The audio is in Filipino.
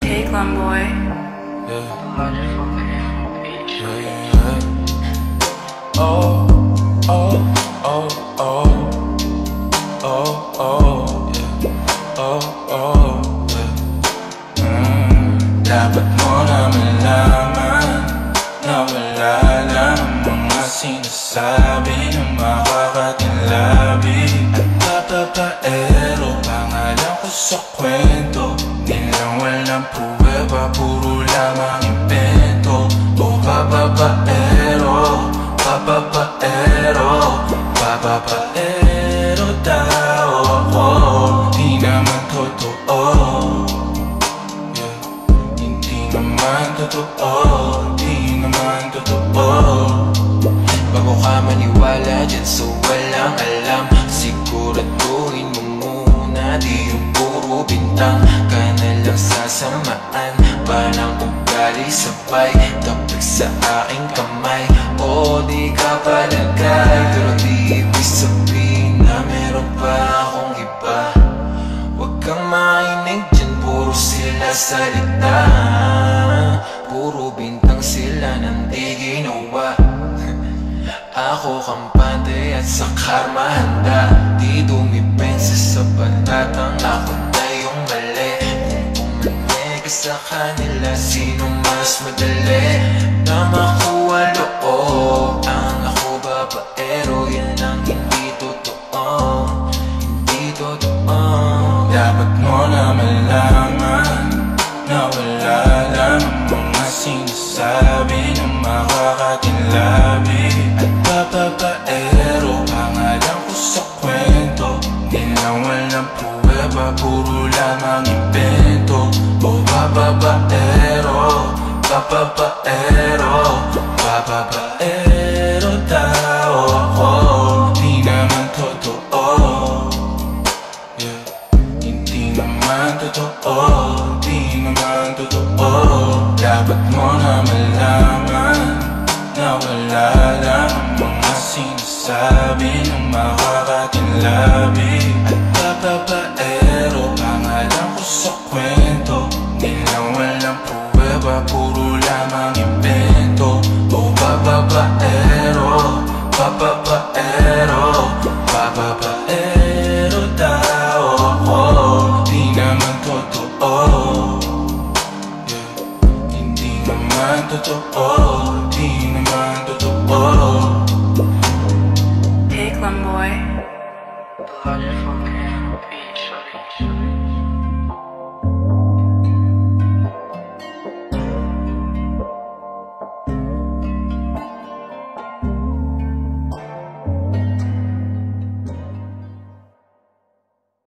Hey, Glum Boy. Oh, oh, oh, oh, oh, oh, yeah. Oh, oh, yeah. Dapat mo na malaman na wala lang ang mga sinasabi na makakatinlabi. At papapaero, pangalan ko sa kwento, nilang walang pruweba, puro lamang impento. O papapaero, papapaero, papapaero daw ako. Di naman totoo, yeah. Hindi naman totoo, di naman totoo. Bago ka maniwala dyan so walang alam, siguraduhin mo muna di yung puro bintang ka na lang sasamaan. Parang ugali sabay tapos sa aking kamay. O di ka palagay, pero di ibig sabihin na meron pa akong iba. Huwag kang mainig dyan, puro sila salita, puro bintang sila nang di ginawa. Ako kampante at sa karma handa, di dumipensa sa palatang ako na yung mali. Kung pumanig ka sa kanila, sino mas madali na makuha loob? Ang ako babaero, yan ang hindi totoo, hindi totoo. Dapat mo na malaman na wala lang ang mga sinasabi na makakatinlabi. At papapaero, pangalan ko sa kwento, nilang walang pruweba, puro lamang impento. O papapaero, papapaero, papapaero daw ako. Di naman totoo, yeah. Hindi naman totoo, di naman totoo. Dapat mo na malaman na wala lang ang mga sinasabi na makakatinlabi. At papapaero, pangalan ko sa kwento, nilang walang pruweba, puro lamang impento. O papapaero, papapaero, papapaero daw ako. Di naman totoo, yeah. Hindi naman totoo,